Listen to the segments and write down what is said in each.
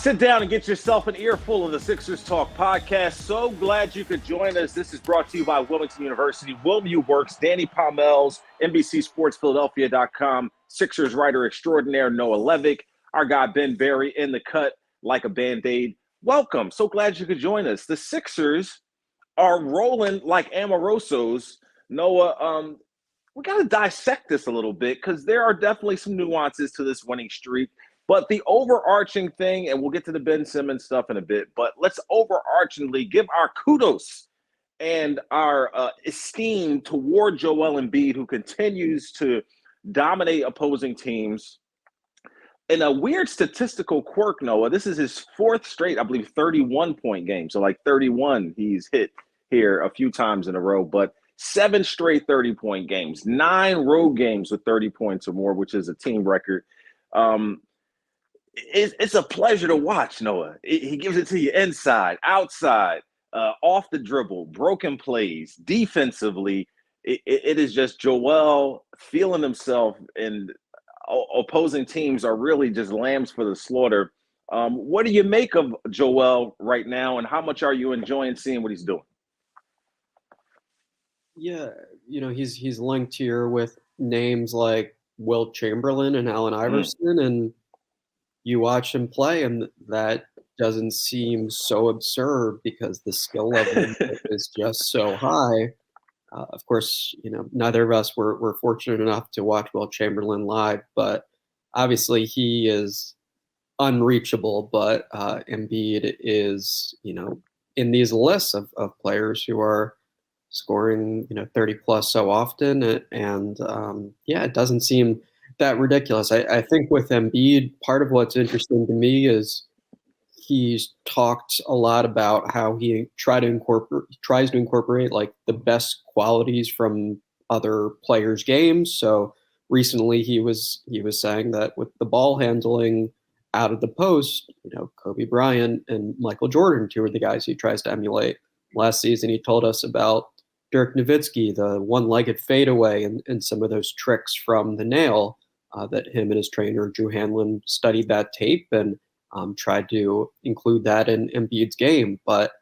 Sit down and get yourself an earful of the Sixers Talk podcast. So glad you could join us. This is brought to you by Wilmington University. WilMU Works, Danny Pommells, NBCSportsPhiladelphia.com, Sixers writer extraordinaire Noah Levick, our guy Ben Berry in the cut like a Band-Aid. Welcome. So glad you could join us. The Sixers are rolling like Amorosos. Noah, we got to dissect this a little bit because there are definitely some nuances to this winning streak. But the overarching thing, and we'll get to the Ben Simmons stuff in a bit, but let's overarchingly give our kudos and our esteem toward Joel Embiid, who continues to dominate opposing teams. In a weird statistical quirk, Noah, this is his fourth straight, I believe, 31-point game. So like 31 he's hit here a few times in a row, but 7 straight 30-point games, 9 road games with 30 points or more, which is a team record. It's a pleasure to watch, Noah. He gives it to you inside, outside, off the dribble, broken plays, defensively. It is just Joel feeling himself, and opposing teams are really just lambs for the slaughter. What do you make of Joel right now, and how much are you enjoying seeing what he's doing? Yeah, he's linked here with names like Wilt Chamberlain and Allen Iverson, and you watch him play, and that doesn't seem so absurd because the skill level is just so high. Of course, neither of us were fortunate enough to watch Wilt Chamberlain live, but obviously he is unreachable. But Embiid is, in these lists of players who are scoring, 30 plus so often, and it doesn't seem that ridiculous. I think with Embiid, part of what's interesting to me is he's talked a lot about how he tries to incorporate like the best qualities from other players' games. So recently he was saying that with the ball handling out of the post, Kobe Bryant and Michael Jordan, 2 are the guys he tries to emulate. Last season he told us about Dirk Nowitzki, the one-legged fadeaway, and some of those tricks from the nail. That him and his trainer, Drew Hanlon, studied that tape and tried to include that in Embiid's game. But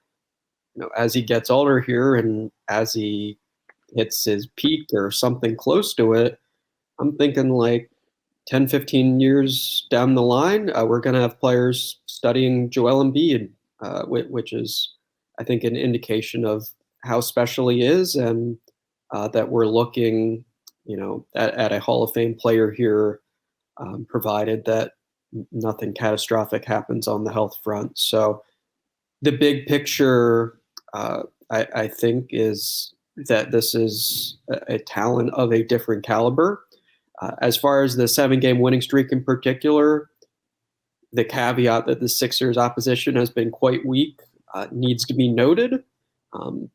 as he gets older here and as he hits his peak or something close to it, I'm thinking like 10, 15 years down the line, we're going to have players studying Joel Embiid, which is, I think, an indication of how special he is, and that we're looking at a Hall of Fame player here, provided that nothing catastrophic happens on the health front. So the big picture, I think, is that this is a talent of a different caliber. As far as the 7-game winning streak in particular, the caveat that the Sixers' opposition has been quite weak needs to be noted.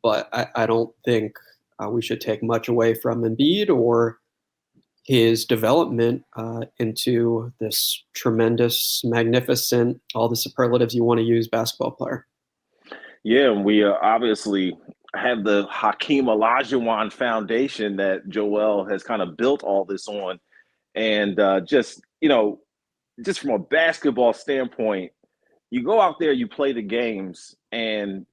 But I don't think we should take much away from Embiid or his development into this tremendous, magnificent, all the superlatives you want to use basketball player. Yeah, we obviously have the Hakeem Olajuwon foundation that Joel has kind of built all this on. And just from a basketball standpoint, you go out there, you play the games, and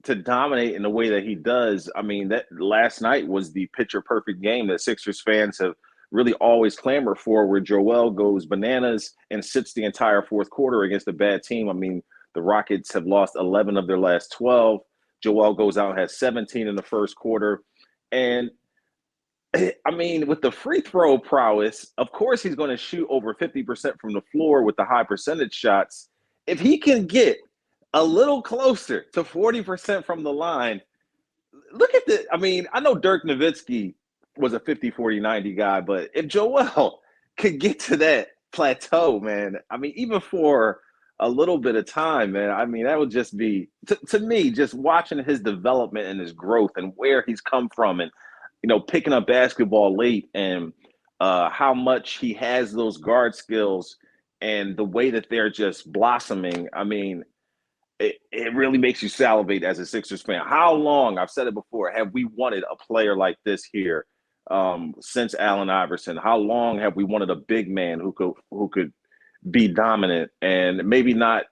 to dominate in the way that he does, I mean, that last night was the picture-perfect game that Sixers fans have really always clamored for, where Joel goes bananas and sits the entire fourth quarter against a bad team. I mean, the Rockets have lost 11 of their last 12. Joel goes out and has 17 in the first quarter. And, I mean, with the free throw prowess, of course he's going to shoot over 50% from the floor with the high percentage shots. If he can get a little closer to 40% from the line, look at the – I mean, I know Dirk Nowitzki was a 50, 40, 90 guy, but if Joel could get to that plateau, man, I mean, even for a little bit of time, man, I mean, that would just be, to me, just watching his development and his growth and where he's come from, and, picking up basketball late, and how much he has those guard skills and the way that they're just blossoming. I mean, it really makes you salivate as a Sixers fan. How long, I've said it before, have we wanted a player like this here since Allen Iverson? How long have we wanted a big man who could be dominant and maybe not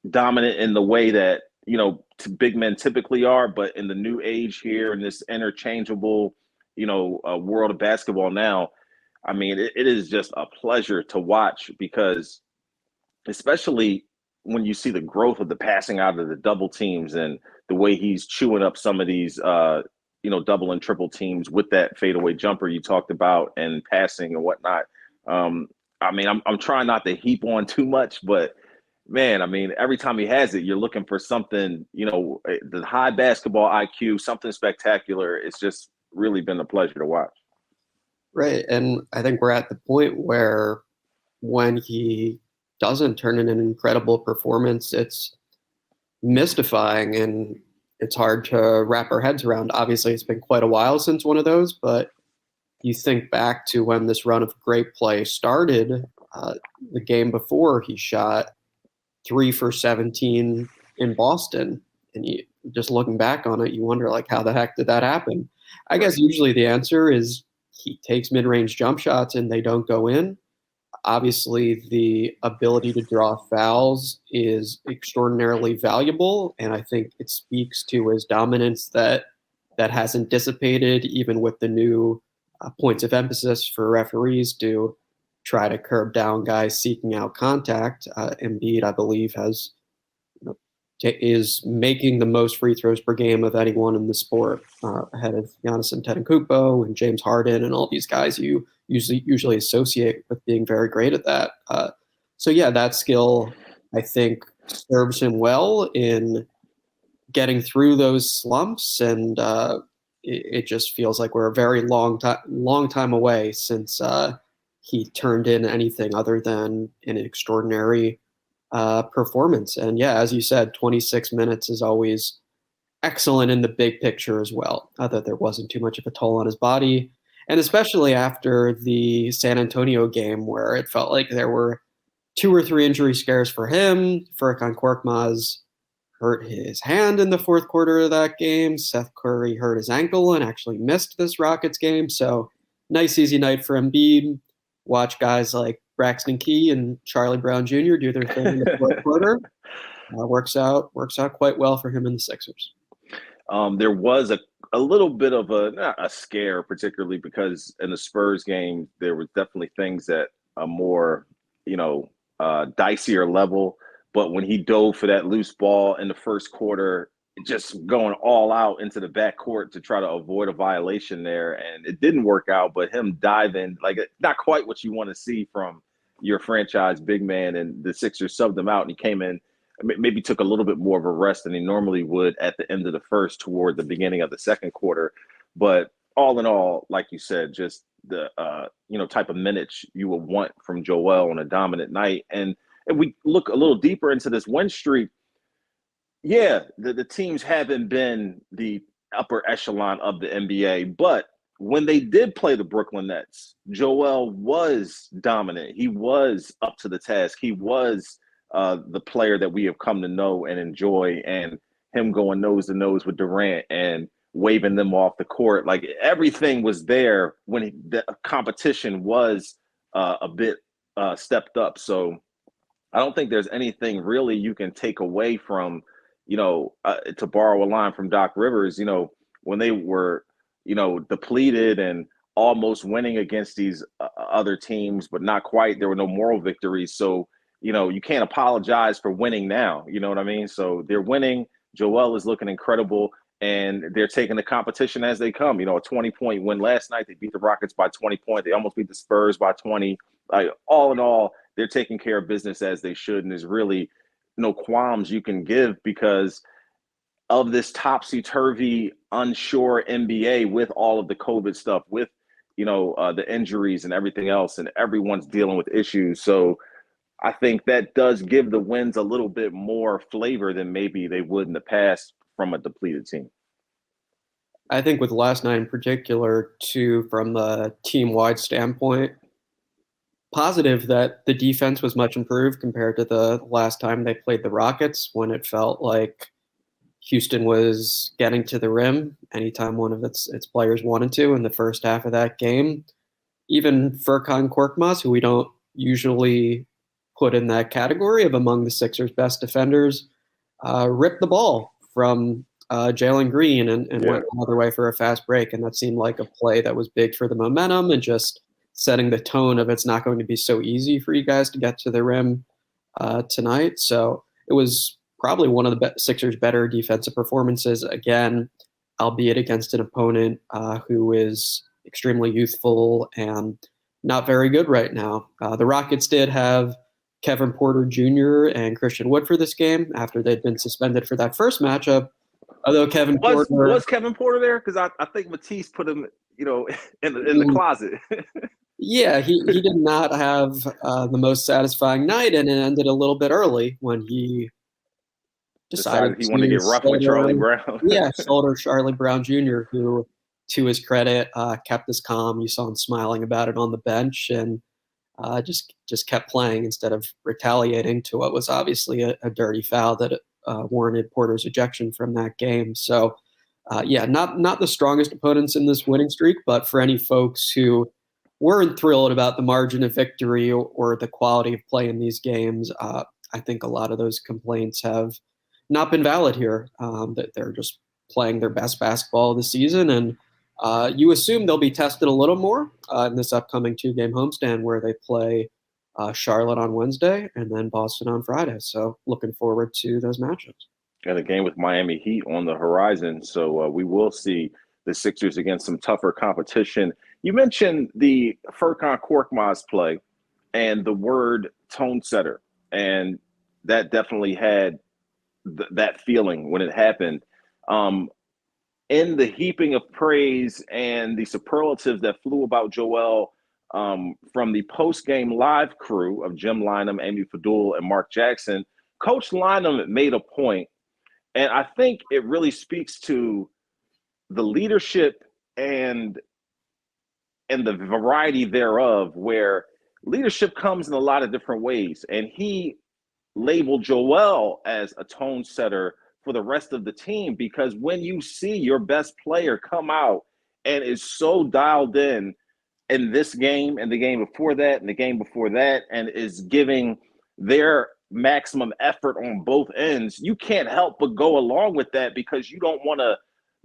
dominant in the way that, big men typically are, but in the new age here in this interchangeable, world of basketball now, I mean, it is just a pleasure to watch because especially when you see the growth of the passing out of the double teams and the way he's chewing up some of these double and triple teams with that fadeaway jumper you talked about and passing and whatnot. um I mean, I'm trying not to heap on too much, but man, I mean, every time he has it, you're looking for something, the high basketball IQ, something spectacular. It's just really been a pleasure to watch. Right. And I think we're at the point where when he doesn't turn in an incredible performance, it's mystifying and it's hard to wrap our heads around. Obviously, it's been quite a while since one of those, but you think back to when this run of great play started, the game before he shot 3 for 17 in Boston. And just looking back on it, you wonder, like, how the heck did that happen? I guess usually the answer is he takes mid-range jump shots and they don't go in. Obviously, the ability to draw fouls is extraordinarily valuable, and I think it speaks to his dominance that hasn't dissipated, even with the new points of emphasis for referees to try to curb down guys seeking out contact. Embiid, I believe, is making the most free throws per game of anyone in the sport, ahead of Giannis Antetokounmpo and James Harden and all these guys you usually associate with being very great at that. So yeah, that skill I think serves him well in getting through those slumps, and it just feels like we're a very long time away since he turned in anything other than an extraordinary performance. And yeah, as you said, 26 minutes is always excellent in the big picture as well. That there wasn't too much of a toll on his body. And especially after the San Antonio game where it felt like there were 2 or 3 injury scares for him. Furkan Korkmaz hurt his hand in the fourth quarter of that game. Seth Curry hurt his ankle and actually missed this Rockets game. So nice, easy night for Embiid. Watch guys like Braxton Key and Charlie Brown Jr. do their thing in the fourth quarter. Works out quite well for him in the Sixers. There was a little bit of not a scare, particularly because in the Spurs game, there was definitely things at a more, dicier level. But when he dove for that loose ball in the first quarter, just going all out into the backcourt to try to avoid a violation there, and it didn't work out. But him diving, like, not quite what you want to see from your franchise big man, and the Sixers subbed him out, and he came in, maybe took a little bit more of a rest than he normally would at the end of the first toward the beginning of the second quarter. But all in all, like you said, just the type of minutes you would want from Joel on a dominant night. And we look a little deeper into this win streak, yeah, the teams haven't been the upper echelon of the NBA, but when they did play the Brooklyn Nets, Joel was dominant. He was up to the task. He was the player that we have come to know and enjoy, and him going nose to nose with Durant and waving them off the court. Like, everything was there when the competition was a bit stepped up. So I don't think there's anything really you can take away from, to borrow a line from Doc Rivers, when they were, depleted and almost winning against these other teams, but not quite. There were no moral victories. So, you can't apologize for winning now. You know what I mean? So they're winning. Joel is looking incredible, and they're taking the competition as they come. A 20-point win last night. They beat the Rockets by 20 points. They almost beat the Spurs by 20. Like, all in all, they're taking care of business as they should, and there's really no qualms you can give because of this topsy-turvy, unsure NBA with all of the COVID stuff, with the injuries and everything else, and everyone's dealing with issues. So I think that does give the wins a little bit more flavor than maybe they would in the past from a depleted team. I think with last night in particular, too, from a team-wide standpoint, positive that the defense was much improved compared to the last time they played the Rockets, when it felt like Houston was getting to the rim anytime one of its players wanted to in the first half of that game. Even Furkan Korkmaz, who we don't usually put in that category of among the Sixers' best defenders, ripped the ball from Jalen Green and went another way for a fast break. And that seemed like a play that was big for the momentum and just setting the tone of it's not going to be so easy for you guys to get to the rim tonight. So it was probably one of the Sixers' better defensive performances, again, albeit against an opponent who is extremely youthful and not very good right now. The Rockets did have Kevin Porter Jr. and Christian Wood for this game after they'd been suspended for that first matchup. Although Kevin Porter was Kevin Porter there, because I think Matisse put him, in the closet. Yeah, he did not have the most satisfying night, and it ended a little bit early when he decided he wanted to get rough with Charlie Brown. shoulder Charlie Brown Jr., who, to his credit, kept his calm. You saw him smiling about it on the bench and just kept playing instead of retaliating to what was obviously a dirty foul that warranted Porter's ejection from that game. So, not the strongest opponents in this winning streak, but for any folks who weren't thrilled about the margin of victory or the quality of play in these games, I think a lot of those complaints have not been valid here, that they're just playing their best basketball of the season. And you assume they'll be tested a little more in this upcoming 2-game homestand where they play Charlotte on Wednesday and then Boston on Friday. So looking forward to those matchups. Got a game with Miami Heat on the horizon. So we will see the Sixers against some tougher competition. You mentioned the Furkan Korkmaz play and the word tone setter. And that definitely had that feeling when it happened. In the heaping of praise and the superlatives that flew about Joel from the post-game live crew of Jim Lynam, Amy Fadul, and Mark Jackson, Coach Lynam made a point, and I think it really speaks to the leadership and the variety thereof, where leadership comes in a lot of different ways. And he labeled Joel as a tone setter for the rest of the team, because when you see your best player come out and is so dialed in this game and the game before that and the game before that, and is giving their maximum effort on both ends, you can't help but go along with that, because you don't want to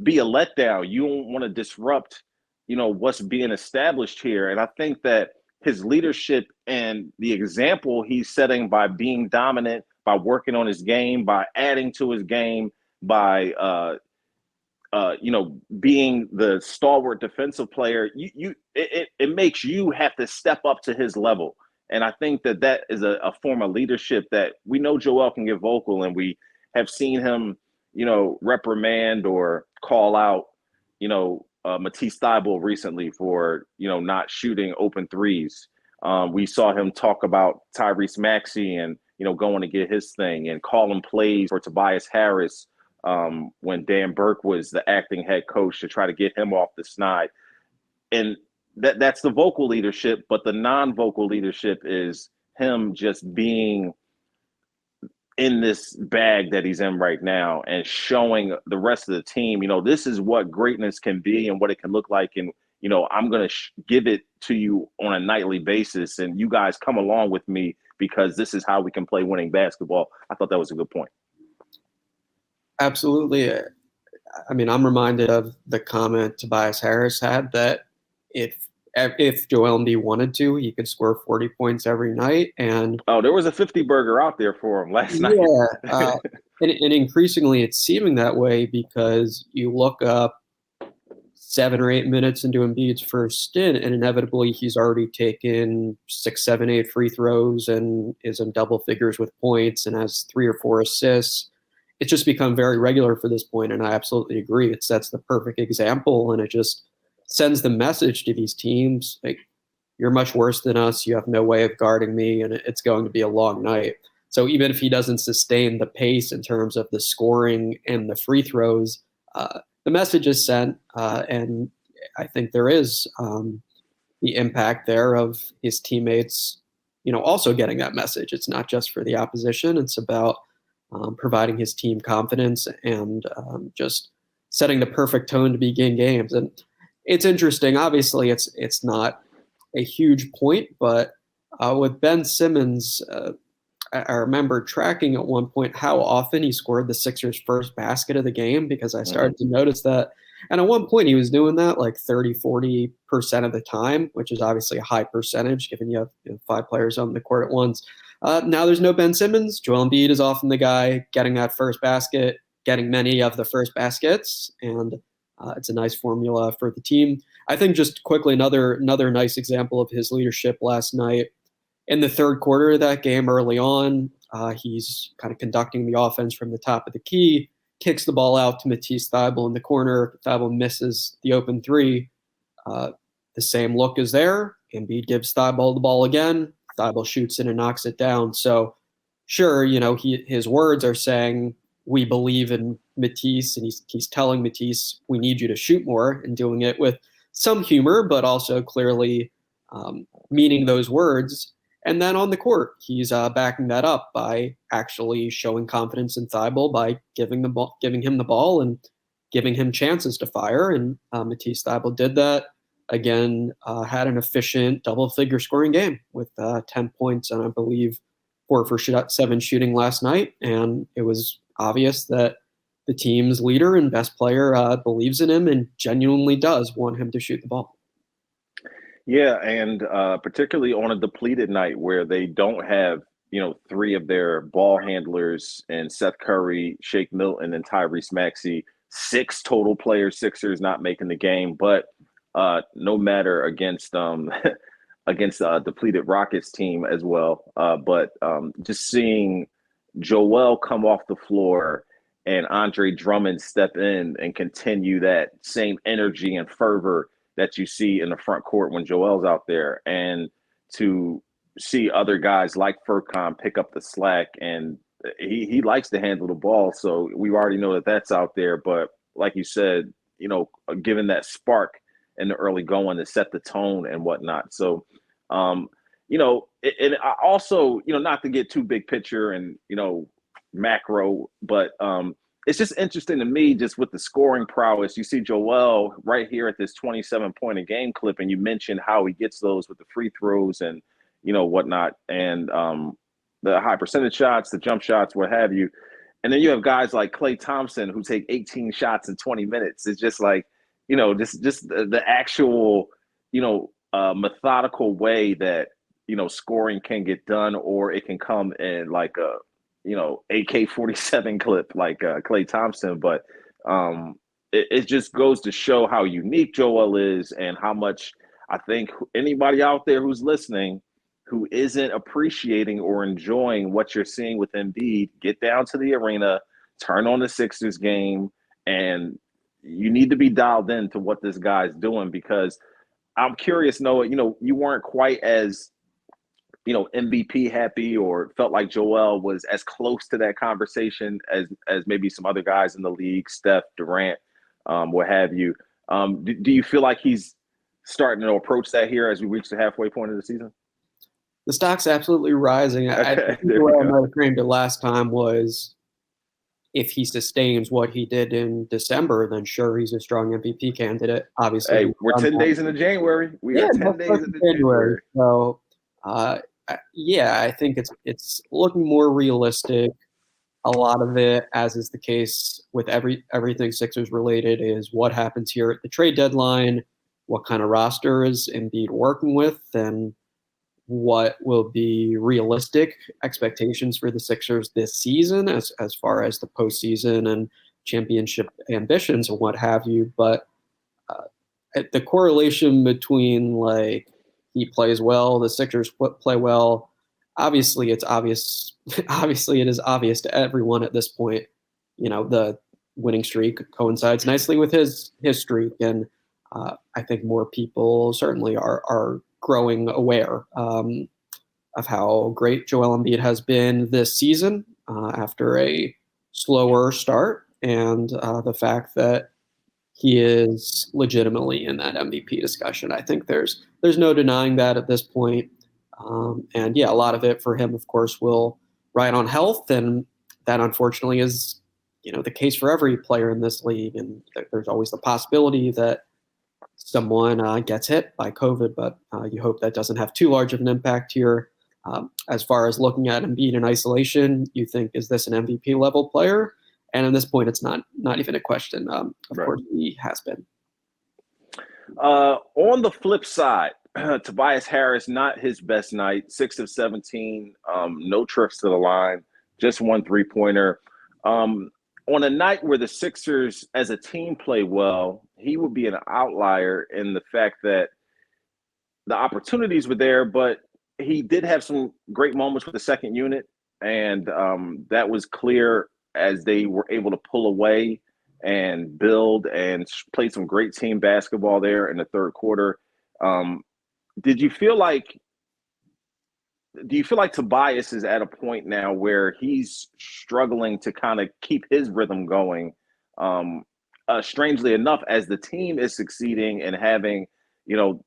be a letdown. You don't want to disrupt, what's being established here. And I think that his leadership and the example he's setting by being dominant, by working on his game, by adding to his game, by being the stalwart defensive player, it makes you have to step up to his level. And I think that is a form of leadership that we know Joel can get vocal, and we have seen him, reprimand or call out, Matisse Thybulle recently for, not shooting open threes. We saw him talk about Tyrese Maxey and, going to get his thing, and calling plays for Tobias Harris when Dan Burke was the acting head coach to try to get him off the snide. And that's the vocal leadership, but the non-vocal leadership is him just being in this bag that he's in right now and showing the rest of the team, this is what greatness can be and what it can look like. And, I'm going to give it to you on a nightly basis, and you guys come along with me, because this is how we can play winning basketball. I thought that was a good point. Absolutely. I mean, I'm reminded of the comment Tobias Harris had that if Joel Embiid wanted to, he could score 40 points every night. And there was a 50 burger out there for him last night. Yeah, and increasingly it's seeming that way, because you look up 7 or 8 minutes into Embiid's first stint, and inevitably he's already taken 6, 7, 8 free throws and is in double figures with points and has 3 or 4 assists. It's just become very regular for this point, and I absolutely agree. It sets the perfect example, and it just sends the message to these teams, like, you're much worse than us, you have no way of guarding me, and it's going to be a long night. So even if he doesn't sustain the pace in terms of the scoring and the free throws, the message is sent, and I think there is the impact there of his teammates, also getting that message. It's not just for the opposition. It's about providing his team confidence and just setting the perfect tone to begin games. And it's interesting. Obviously, it's not a huge point, but with Ben Simmons, I remember tracking at one point how often he scored the Sixers' first basket of the game, because I started to notice that. And at one point, he was doing that like 30-40% of the time, which is obviously a high percentage given you have 5 players on the court at once. Now there's no Ben Simmons. Joel Embiid is often the guy getting that first basket, getting many of the first baskets, and it's a nice formula for the team. I think just quickly, another nice example of his leadership last night. In the third quarter of that game, early on, he's kind of conducting the offense from the top of the key, kicks the ball out to Matisse Thybulle in the corner. Thybulle misses the open three. The same look is there. Embiid gives Thybulle the ball again. Thybulle shoots it and knocks it down. So, sure, his words are saying, we believe in Matisse, and he's telling Matisse, we need you to shoot more, and doing it with some humor, but also clearly meaning those words. And then on the court, he's backing that up by actually showing confidence in Thybulle by giving him the ball and giving him chances to fire. And Matisse Thybulle did that. Again, had an efficient double-figure scoring game with 10 points and I believe 4 for 7 shooting last night. And it was obvious that the team's leader and best player believes in him and genuinely does want him to shoot the ball. Yeah, and particularly on a depleted night where they don't have, 3 of their ball handlers and Seth Curry, Shake Milton, and Tyrese Maxey, 6 total players, Sixers not making the game, but no matter against against a depleted Rockets team as well. But just seeing Joel come off the floor and Andre Drummond step in and continue that same energy and fervor that you see in the front court when Joel's out there, and to see other guys like Furkan pick up the slack, and he likes to handle the ball, so we already know that that's out there. But like you said, given that spark in the early going to set the tone and whatnot. So, and I also, not to get too big picture and macro, but it's just interesting to me, just with the scoring prowess. You see Joel right here at this 27-point a game clip, and you mentioned how he gets those with the free throws and, whatnot, and the high percentage shots, the jump shots, what have you. And then you have guys like Klay Thompson who take 18 shots in 20 minutes. It's just like, just the actual, methodical way that, scoring can get done, or it can come in like a, AK-47 clip like Klay Thompson. But it just goes to show how unique Joel is, and how much I think anybody out there who's listening who isn't appreciating or enjoying what you're seeing with Embiid, get down to the arena, turn on the Sixers game, and you need to be dialed in to what this guy's doing. Because I'm curious, Noah, you weren't quite as MVP happy, or felt like Joel was as close to that conversation as maybe some other guys in the league, Steph, Durant, what have you. Do you feel like he's starting to approach that here as we reach the halfway point of the season? The stock's absolutely rising. I think the way I might have framed it last time was, if he sustains what he did in December, then sure, he's a strong MVP candidate. Obviously, hey, we're 10 days into January. We are 10 days into January. So, I think it's looking more realistic. A lot of it, as is the case with everything Sixers related, is what happens here at the trade deadline, what kind of roster is Embiid working with, and what will be realistic expectations for the Sixers this season as far as the postseason and championship ambitions and what have you. But the correlation between, like, he plays well, the Sixers play well, obviously it's obvious. Obviously it is obvious to everyone at this point. The winning streak coincides nicely with his streak, and I think more people certainly are growing aware of how great Joel Embiid has been this season after a slower start, and the fact that he is legitimately in that MVP discussion. I think there's no denying that at this point. And yeah, a lot of it for him, of course, will ride on health, and that unfortunately is, the case for every player in this league. And there's always the possibility that someone gets hit by COVID, but you hope that doesn't have too large of an impact here. As far as looking at Embiid in isolation, you think, is this an MVP level player? And at this point, it's not even a question. Of Right. course, he has been. On the flip side, Tobias Harris, not his best night. 6 of 17, no trips to the line, just one 3-pointer. On a night where the Sixers as a team play well, he would be an outlier in the fact that the opportunities were there, but he did have some great moments with the second unit, and that was clear as they were able to pull away and build and play some great team basketball there in the third quarter. Um, did you feel like do you feel like Tobias is at a point now where he's struggling to kind of keep his rhythm going? Strangely enough, as the team is succeeding and having,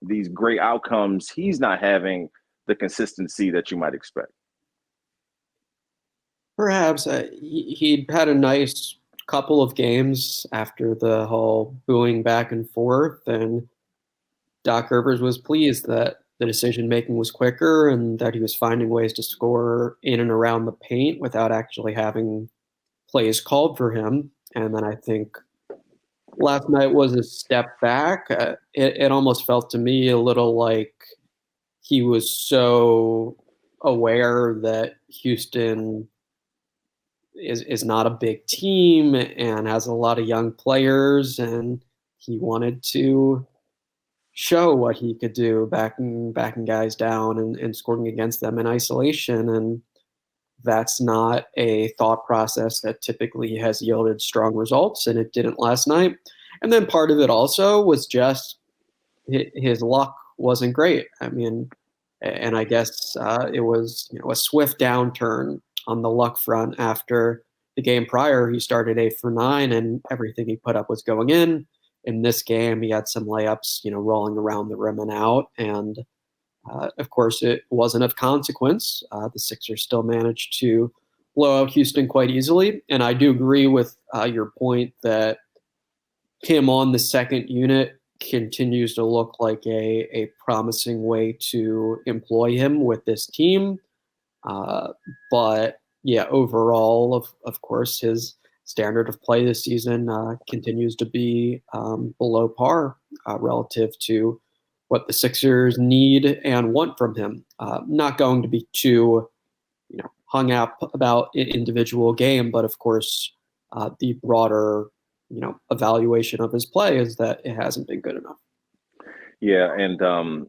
these great outcomes, he's not having the consistency that you might expect. Perhaps he'd had a nice couple of games after the whole booing back and forth, and Doc Rivers was pleased that the decision making was quicker and that he was finding ways to score in and around the paint without actually having plays called for him. And then I think last night was a step back. It almost felt to me a little like he was so aware that Houston is not a big team and has a lot of young players, and he wanted to show what he could do, backing guys down and scoring against them in isolation. And that's not a thought process that typically has yielded strong results, and it didn't last night. And then part of it also was just his luck wasn't great. I mean, and I guess it was a swift downturn on the luck front after the game prior. He started 8 for 9, and everything he put up was going in. In this game, he had some layups, rolling around the rim and out, and of course, it wasn't of consequence. The Sixers still managed to blow out Houston quite easily, and I do agree with your point that him on the second unit continues to look like a promising way to employ him with this team. But yeah, overall, of course, his standard of play this season continues to be below par relative to what the Sixers need and want from him. Not going to be too, hung up about an individual game, but of course, the broader, evaluation of his play is that it hasn't been good enough. Yeah, and on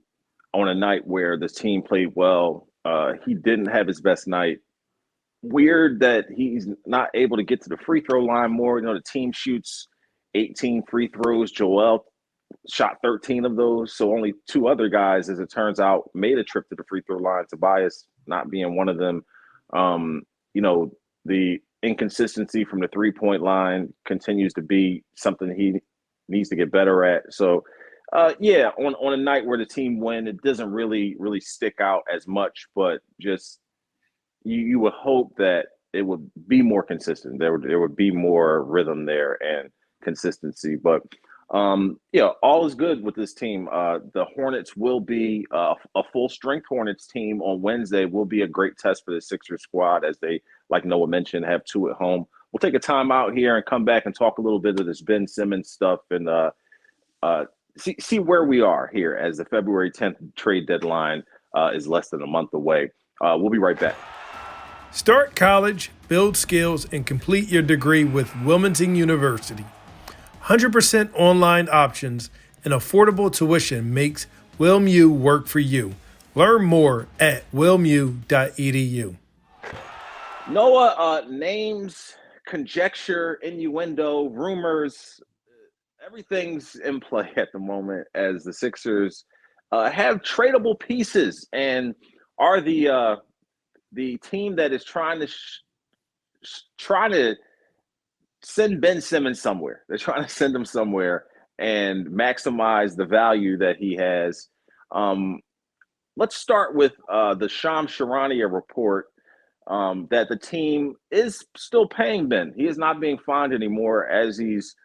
a night where the team played well, he didn't have his best night. Weird that he's not able to get to the free throw line more. The team shoots 18 free throws. Joel shot 13 of those. So only two other guys, as it turns out, made a trip to the free throw line. Tobias not being one of them. The inconsistency from the 3-point line continues to be something he needs to get better at. So, on a night where the team win, it doesn't really stick out as much, but just you would hope that it would be more consistent. There would be more rhythm there and consistency. But all is good with this team. The Hornets will be a full strength Hornets team on Wednesday. Will be a great test for the Sixers squad, as they, like Noah mentioned, have 2 at home. We'll take a time out here and come back and talk a little bit of this Ben Simmons stuff and see where we are here as the February 10th trade deadline is less than a month away. We'll be right back. Start college, build skills, and complete your degree with Wilmington University. 100% online options and affordable tuition makes WilMU work for you. Learn more at wilmu.edu. Noah, names, conjecture, innuendo, rumors, everything's in play at the moment as the Sixers have tradable pieces and are the team that is trying to send Ben Simmons somewhere. They're trying to send him somewhere and maximize the value that he has. Let's start with the Shams Charania report that the team is still paying Ben. He is not being fined anymore as he's,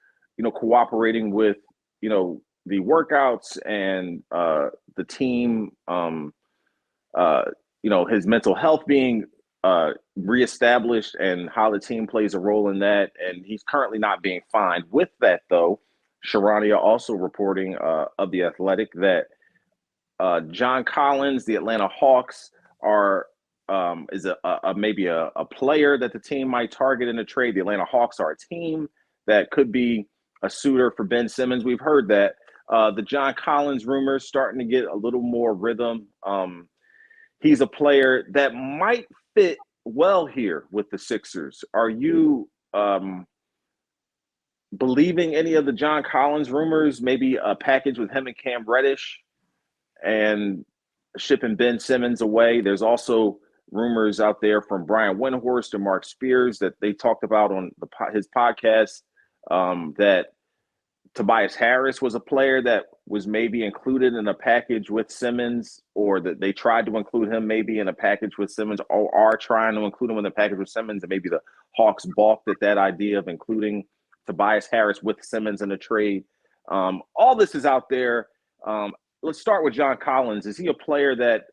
cooperating with, the workouts and the team his mental health being reestablished and how the team plays a role in that. And he's currently not being fined. With that, though, Sharania also reporting of The Athletic that John Collins, the Atlanta Hawks, is maybe a player that the team might target in a trade. The Atlanta Hawks are a team that could be a suitor for Ben Simmons. We've heard that. The John Collins rumors starting to get a little more rhythm. He's a player that might fit well here with the Sixers. Are you believing any of the John Collins rumors? Maybe a package with him and Cam Reddish and shipping Ben Simmons away. There's also rumors out there from Brian Windhorst and Mark Spears that they talked about on his podcast that Tobias Harris was a player that was maybe included in a package with Simmons, or that they tried to include him maybe in a package with Simmons, or are trying to include him in a package with Simmons, and maybe the Hawks balked at that idea of including Tobias Harris with Simmons in a trade. All this is out there. Let's start with John Collins. Is he a player that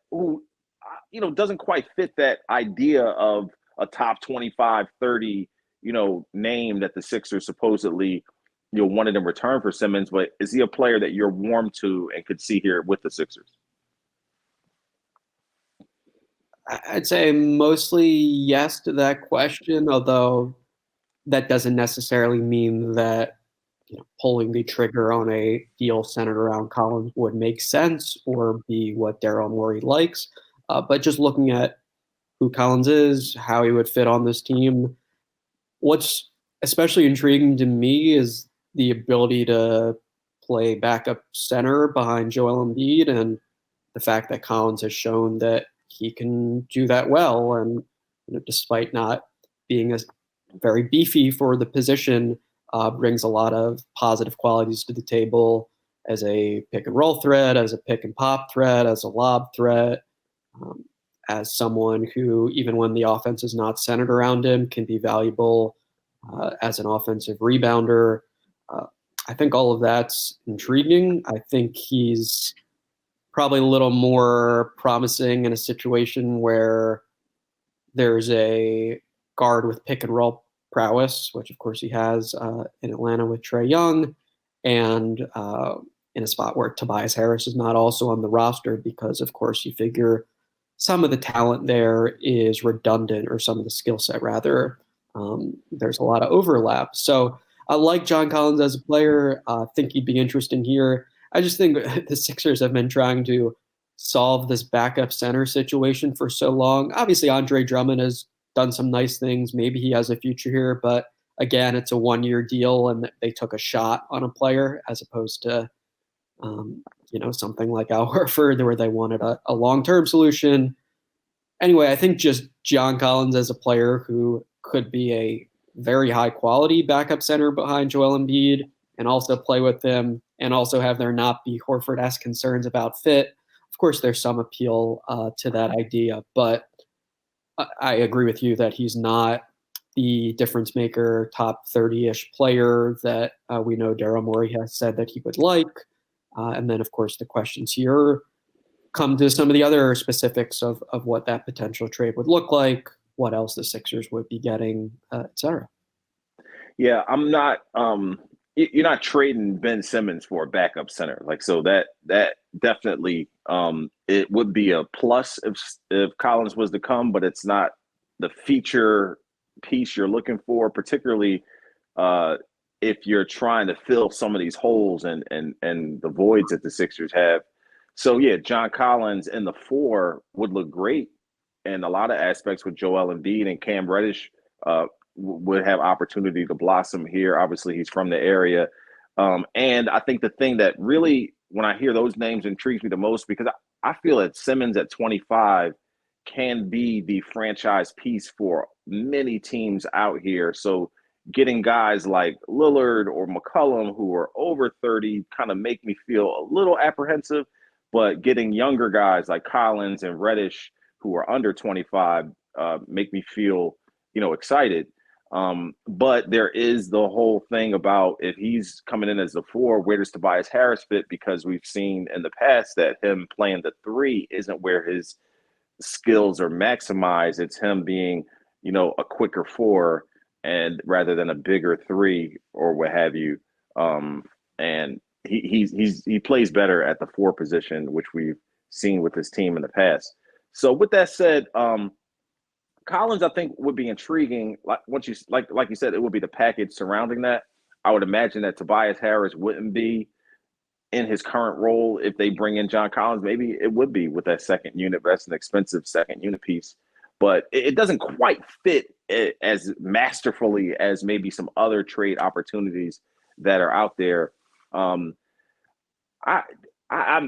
doesn't quite fit that idea of a top 25, 30, name that the Sixers supposedly wanted in return for Simmons, but is he a player that you're warm to and could see here with the Sixers? I'd say mostly yes to that question, although that doesn't necessarily mean that pulling the trigger on a deal centered around Collins would make sense or be what Daryl Morey likes. But just looking at who Collins is, how he would fit on this team, what's especially intriguing to me is the ability to play backup center behind Joel Embiid, and the fact that Collins has shown that he can do that well. And despite not being as very beefy for the position, brings a lot of positive qualities to the table as a pick and roll threat, as a pick and pop threat, as a lob threat, as someone who, even when the offense is not centered around him, can be valuable as an offensive rebounder. I think all of that's intriguing. I think he's probably a little more promising in a situation where there's a guard with pick and roll prowess, which of course he has in Atlanta with Trae Young, and in a spot where Tobias Harris is not also on the roster, because of course you figure some of the talent there is redundant, or some of the skill set rather. There's a lot of overlap. So I like John Collins as a player. I think he'd be interesting here. I just think the Sixers have been trying to solve this backup center situation for so long. Obviously, Andre Drummond has done some nice things. Maybe he has a future here, but again, it's a one-year deal, and they took a shot on a player as opposed to, something like Al Horford, where they wanted a long-term solution. Anyway, I think just John Collins as a player who could be a very high-quality backup center behind Joel Embiid, and also play with them, and also have there not be Horford-esque concerns about fit. Of course, there's some appeal to that idea, but I agree with you that he's not the difference maker, top 30-ish player that we know Daryl Morey has said that he would like. And then, of course, the questions here come to some of the other specifics of what that potential trade would look like, what else the Sixers would be getting, et cetera. Yeah, I'm not you're not trading Ben Simmons for a backup center. So that definitely it would be a plus if Collins was to come, but it's not the feature piece you're looking for, particularly if you're trying to fill some of these holes and the voids that the Sixers have. So yeah, John Collins in the 4 would look great in a lot of aspects with Joel Embiid, and Cam Reddish would have opportunity to blossom here. Obviously, he's from the area. And I think the thing that really, when I hear those names, intrigues me the most, because I feel that Simmons at 25 can be the franchise piece for many teams out here. So getting guys like Lillard or McCollum who are over 30 kind of make me feel a little apprehensive, but getting younger guys like Collins and Reddish who are under 25 make me feel, excited. But there is the whole thing about, if he's coming in as the 4, where does Tobias Harris fit? Because we've seen in the past that him playing the 3 isn't where his skills are maximized, it's him being, a quicker four and rather than a bigger three or what have you. And he plays better at the four position, which we've seen with his team in the past. So with that said, Collins, I think, would be intriguing. Like you said, it would be the package surrounding that. I would imagine that Tobias Harris wouldn't be in his current role if they bring in John Collins. Maybe it would be with that second unit, but that's an expensive second unit piece. But it doesn't quite fit as masterfully as maybe some other trade opportunities that are out there. I'm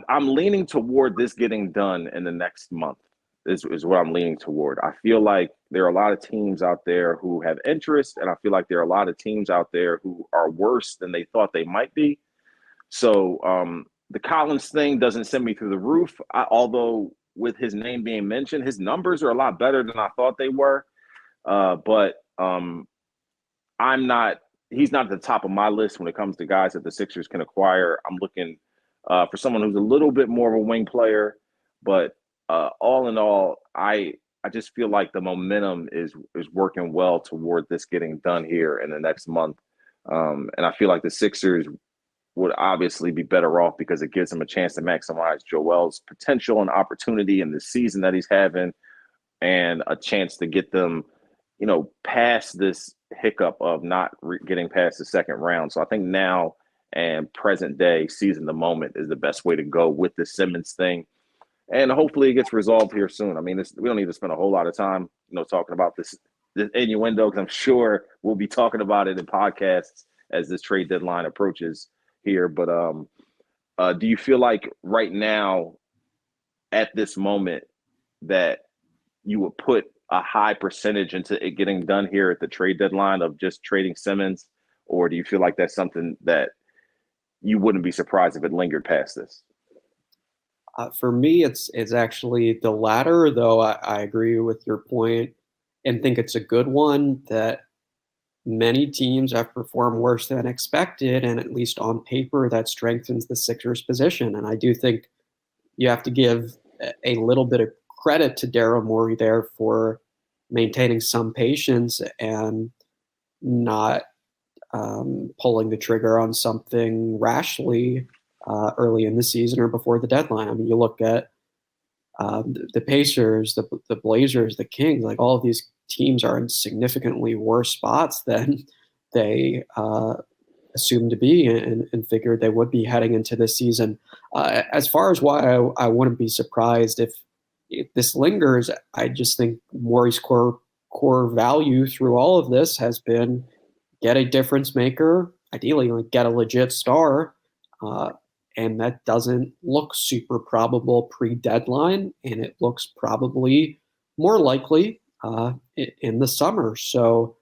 leaning toward this getting done in the next month. Is what I'm leaning toward. I feel like there are a lot of teams out there who have interest, and I feel like there are a lot of teams out there who are worse than they thought they might be. So the Collins thing doesn't send me through the roof. Although with his name being mentioned, his numbers are a lot better than I thought they were. But he's not at the top of my list when it comes to guys that the Sixers can acquire. I'm looking for someone who's a little bit more of a wing player, but all in all, I just feel like the momentum is working well toward this getting done here in the next month. And I feel like the Sixers would obviously be better off because it gives them a chance to maximize Joel's potential and opportunity in the season that he's having, and a chance to get them, past this hiccup of not getting past the second round. So I think now and present day, seizing the moment is the best way to go with the Simmons thing. And hopefully it gets resolved here soon. I mean, we don't need to spend a whole lot of time, talking about this innuendo, because I'm sure we'll be talking about it in podcasts as this trade deadline approaches here. But do you feel like right now, at this moment, that you would put a high percentage into it getting done here at the trade deadline of just trading Simmons? Or do you feel like that's something that you wouldn't be surprised if it lingered past this? For me, it's actually the latter, though I agree with your point and think it's a good one that many teams have performed worse than expected, and at least on paper, that strengthens the Sixers' position. And I do think you have to give a little bit of credit to Daryl Morey there for maintaining some patience and not pulling the trigger on something rashly early in the season or before the deadline. I mean, you look at the Pacers, the Blazers, the Kings, like all of these teams are in significantly worse spots than they assumed to be and figured they would be heading into this season. As far as why I wouldn't be surprised if this lingers, I just think Morey's core value through all of this has been get a difference maker, ideally like get a legit star, and that doesn't look super probable pre-deadline, and it looks probably more likely in the summer. So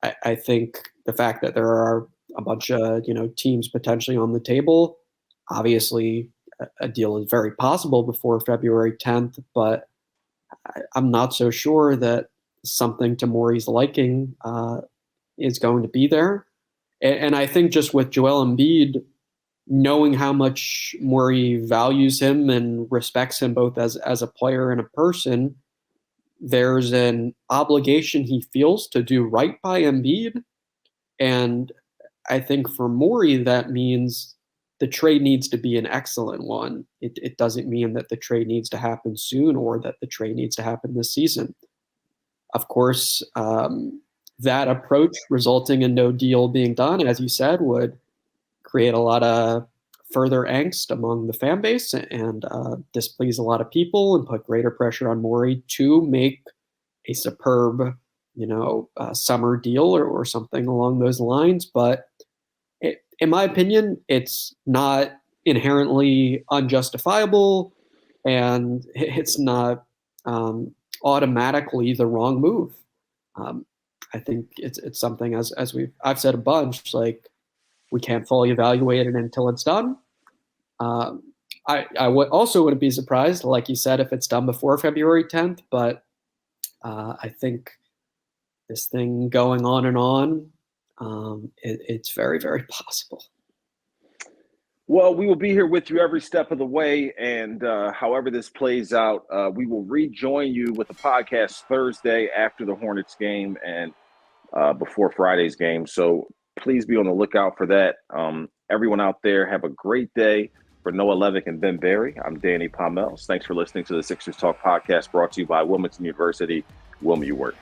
I think the fact that there are a bunch of teams potentially on the table, obviously a deal is very possible before February 10th, but I'm not so sure that something to Morey's liking is going to be there. And I think just with Joel Embiid, knowing how much Morey values him and respects him both as a player and a person, there's an obligation he feels to do right by Embiid. And I think for Morey, that means the trade needs to be an excellent one. It doesn't mean that the trade needs to happen soon or that the trade needs to happen this season. Of course, that approach resulting in no deal being done, as you said, would create a lot of further angst among the fan base and displease a lot of people and put greater pressure on Morey to make a superb, summer deal or something along those lines. But in my opinion, it's not inherently unjustifiable, and it's not automatically the wrong move. I think it's something as I've said a bunch, like we can't fully evaluate it until it's done. I would also wouldn't be surprised, like you said, if it's done before February 10th, but I think this thing going on and on, it's very, very possible. Well, we will be here with you every step of the way. And however this plays out, we will rejoin you with a podcast Thursday after the Hornets game and before Friday's game. So please be on the lookout for that. Everyone out there, have a great day. For Noah Levick and Ben Berry, I'm Danny Pommells. Thanks for listening to the Sixers Talk podcast brought to you by Wilmington University. Wilma, you work.